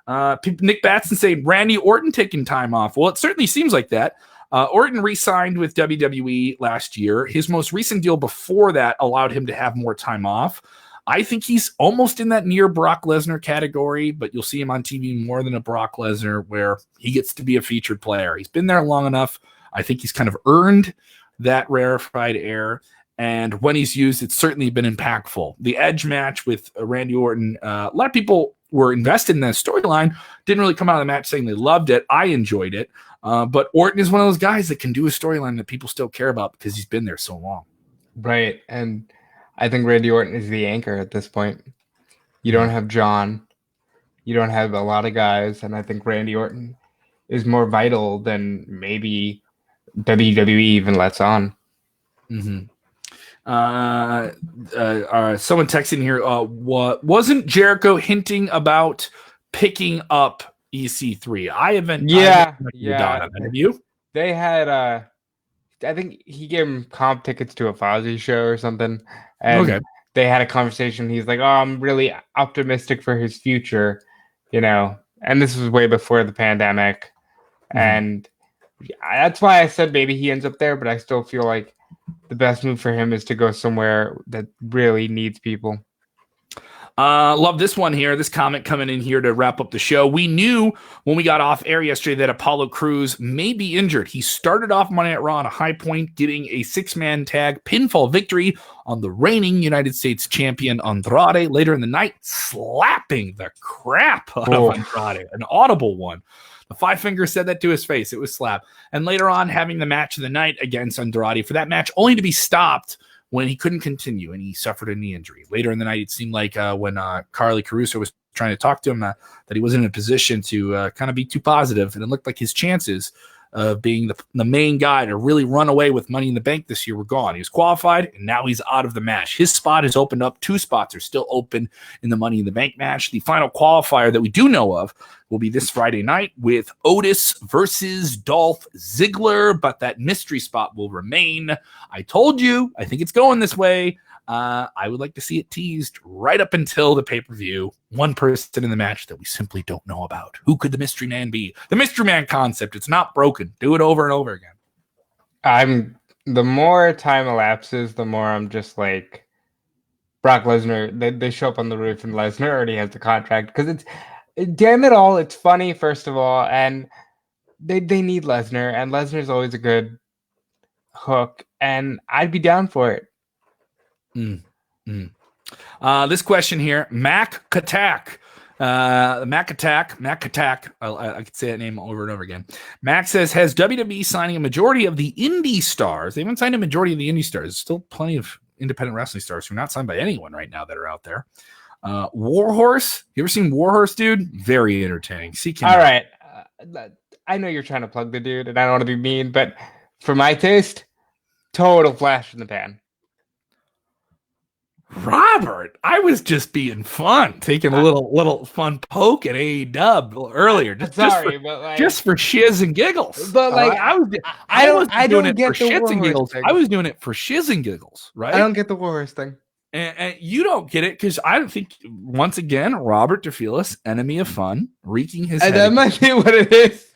Nick Batson saying Randy Orton taking time off. Well, it certainly seems like that. Orton re-signed with WWE last year. His most recent deal before that allowed him to have more time off. I think he's almost in that near Brock Lesnar category, but you'll see him on TV more than a Brock Lesnar where he gets to be a featured player. He's been there long enough. I think he's kind of earned that rarefied air. And when he's used, it's certainly been impactful. The Edge match with Randy Orton, a lot of people were invested in that storyline, didn't really come out of the match saying they loved it. I enjoyed it. But Orton is one of those guys that can do a storyline that people still care about because he's been there so long. Right. And I think Randy Orton is the anchor at this point. You don't have John. You don't have a lot of guys. And I think Randy Orton is more vital than maybe WWE even lets on. Mm-hmm. Someone texting here. Wasn't Jericho hinting about picking up EC3? I haven't. Yeah. Have you? They had. I think he gave him comp tickets to a Fozzy show or something, and they had a conversation. He's like, "Oh, I'm really optimistic for his future," And this was way before the pandemic, and that's why I said maybe he ends up there. But I still feel like the best move for him is to go somewhere that really needs people. Love this one here. This comment coming in here to wrap up the show. We knew when we got off air yesterday that Apollo Crews may be injured. He started off Monday Night Raw on a high point, getting a 6-man tag pinfall victory on the reigning United States champion Andrade. Later in the night, slapping the crap out of Andrade, an audible one. The Five Fingers said that to his face. It was slap. And later on, having the match of the night against Andrade for that match, only to be stopped when he couldn't continue and he suffered a knee injury. Later in the night, it seemed like when Carly Caruso was trying to talk to him that he wasn't in a position to kind of be too positive, and it looked like his chances of being the main guy to really run away with Money in the Bank this year were gone. He was qualified, and now he's out of the match. His spot is opened up. 2 spots are still open in the Money in the Bank match. The final qualifier that we do know of will be this Friday night with Otis versus Dolph Ziggler, but that mystery spot will remain. I told you, I think it's going this way. I would like to see it teased right up until the pay-per-view. One person in the match that we simply don't know about. Who could the mystery man be? The mystery man concept, it's not broken. Do it over and over again. The more time elapses, the more I'm just like, Brock Lesnar, they show up on the roof and Lesnar already has the contract. Because damn it all, it's funny, first of all, and they need Lesnar, and Lesnar's always a good hook, and I'd be down for it. This question here, Mac Katak Mac Attack. I could say that name over and over again. Mac says, has WWE signing a majority of the indie stars? They haven't signed a majority of the indie stars. There's still plenty of independent wrestling stars who are not signed by anyone right now that are out there. Warhorse. You ever seen Warhorse, dude? Very entertaining. All right. I know you're trying to plug the dude, and I don't want to be mean, but for my taste, total flash in the pan. Robert, I was just being fun, taking a little fun poke at AEW earlier, just for shiz and giggles. But like, I don't get the shits and giggles. Thing. I was doing it for shiz and giggles, right? I don't get the Warhorse thing, and you don't get it because I don't think. Once again, Robert DeFelis, enemy of fun, wreaking his. And that might be what it is.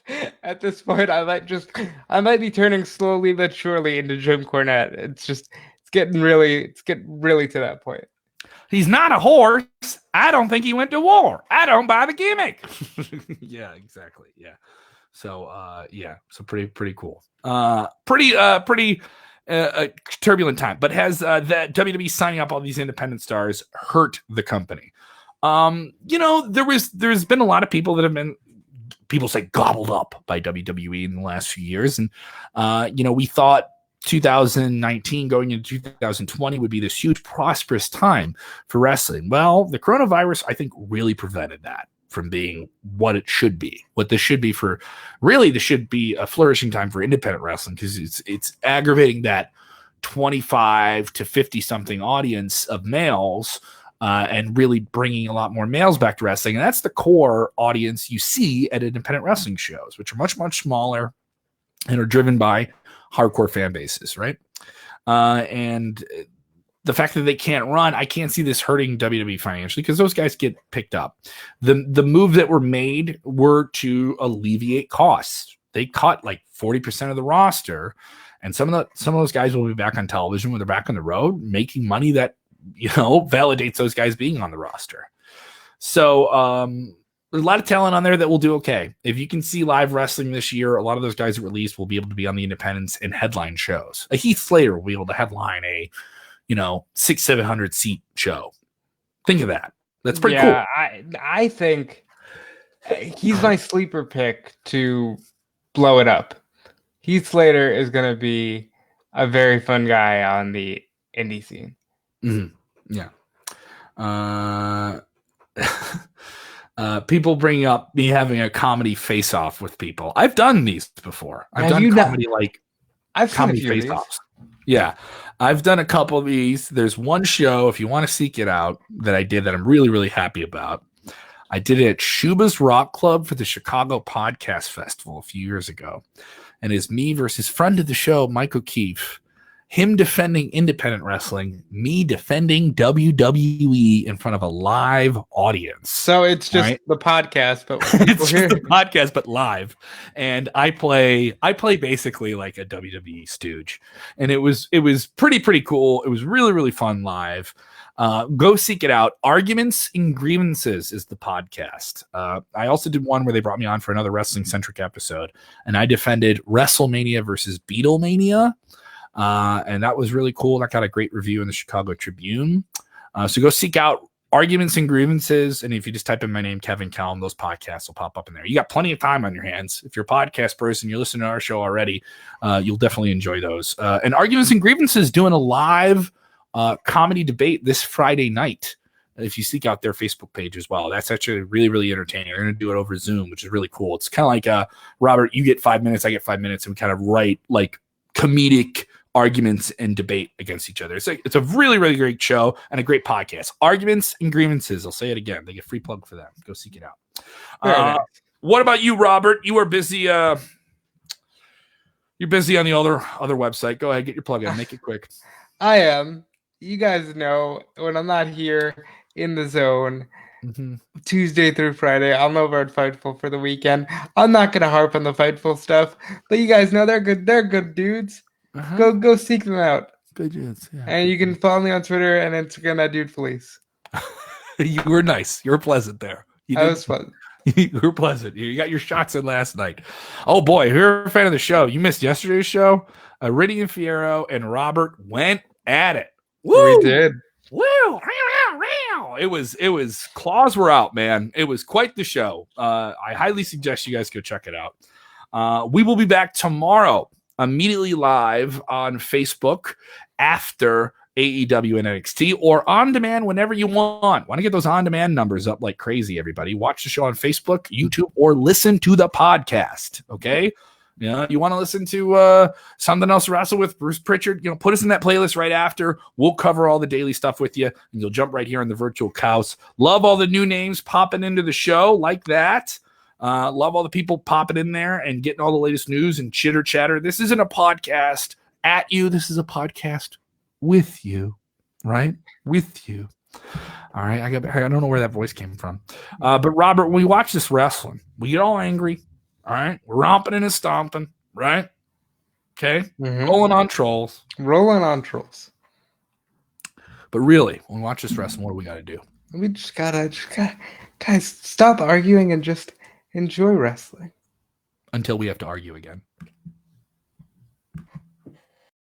At this point, I might be turning slowly but surely into Jim Cornette. It's getting really to that point. He's not a horse. I don't think he went to war. I don't buy the gimmick. Yeah, exactly. Yeah. So so pretty cool. Pretty turbulent time. But has that WWE signing up all these independent stars hurt the company? There's been a lot of people that have been, people say, gobbled up by WWE in the last few years, and we thought 2019 going into 2020 would be this huge prosperous time for wrestling. Well, the coronavirus, I think, really prevented that from being what it should be. What this should be for, really, this should be a flourishing time for independent wrestling, because it's aggravating that 25 to 50 something audience of males, and really bringing a lot more males back to wrestling. And that's the core audience you see at independent wrestling shows, which are much, much smaller and are driven by hardcore fan bases, right? And the fact that they can't run, I can't see this hurting WWE financially, because those guys get picked up. The move that were made were to alleviate costs. They cut like 40% of the roster, and some of those guys will be back on television when they're back on the road, making money that validates those guys being on the roster. So there's a lot of talent on there that will do okay. If you can see live wrestling this year, a lot of those guys that released will be able to be on the independents and headline shows. A Heath Slater will be able to headline a 600-700 seat show. Think of that. That's pretty cool. I think he's my sleeper pick to blow it up. Heath Slater is going to be a very fun guy on the indie scene. Mm-hmm. Yeah. People bring up me having a comedy face-off with people. I've done these before. I've done comedy comedy face-offs. Yeah, I've done a couple of these. There's one show, if you want to seek it out, that I did that I'm really, really happy about. I did it at Shuba's Rock Club for the Chicago Podcast Festival a few years ago. And it's me versus friend of the show, Mike O'Keefe. Him defending independent wrestling, me defending WWE in front of a live audience. So it's just the podcast, but it's just the podcast, but live. And I play basically like a WWE stooge, and it was pretty cool. It was really, really fun live. Go seek it out. Arguments and Grievances is the podcast. I also did one where they brought me on for another wrestling centric episode, and I defended WrestleMania versus Beatlemania. And that was really cool. That got a great review in the Chicago Tribune. So go seek out Arguments and Grievances. And if you just type in my name, Kevin Kelm, those podcasts will pop up in there. You got plenty of time on your hands. If you're a podcast person, you're listening to our show already, you'll definitely enjoy those. And Arguments and Grievances doing a live comedy debate this Friday night. If you seek out their Facebook page as well, that's actually really, really entertaining. They're going to do it over Zoom, which is really cool. It's kind of like, Robert, you get 5 minutes, I get 5 minutes, and we kind of write like comedic arguments and debate against each other. It's a really, really great show and a great podcast. Arguments and Grievances. I'll say it again. They get free plug for them. Go seek it out. What about you, Robert? You are busy. You're busy on the other website. Go ahead, get your plug in. Make it quick. I am. You guys know when I'm not here in the zone, Tuesday through Friday, I'm over at Fightful for the weekend. I'm not gonna harp on the Fightful stuff, but you guys know they're good. They're good dudes. Go seek them out. Good dudes. Yeah. And you can follow me on Twitter and Instagram at Dude Felice. You were nice. You were pleasant there. I was pleasant. You were pleasant. You got your shots in last night. Oh boy, if you're a fan of the show, you missed yesterday's show. Iridian Fierro and Robert went at it. Woo! We did. Woo! wow, it was claws were out, man. It was quite the show. I highly suggest you guys go check it out. We will be back tomorrow, immediately live on Facebook after AEW and NXT, or on demand whenever you want. Want to get those on demand numbers up like crazy, everybody. Watch the show on Facebook, YouTube, or listen to the podcast. Okay. You want to listen to Something Else Wrestle with Bruce Pritchard, put us in that playlist right after. We'll cover all the daily stuff with you, and you'll jump right here on the virtual couch. Love all the new names popping into the show like that. Love all the people popping in there and getting all the latest news and chitter chatter. This isn't a podcast at you. This is a podcast with you, right? With you. All right. I don't know where that voice came from. But Robert, when we watch this wrestling, we get all angry. All right. We're romping and stomping, right? Okay. Mm-hmm. Rolling on trolls. But really, when we watch this wrestling, what do we got to do? We just gotta, guys, stop arguing and just enjoy wrestling. Until we have to argue again.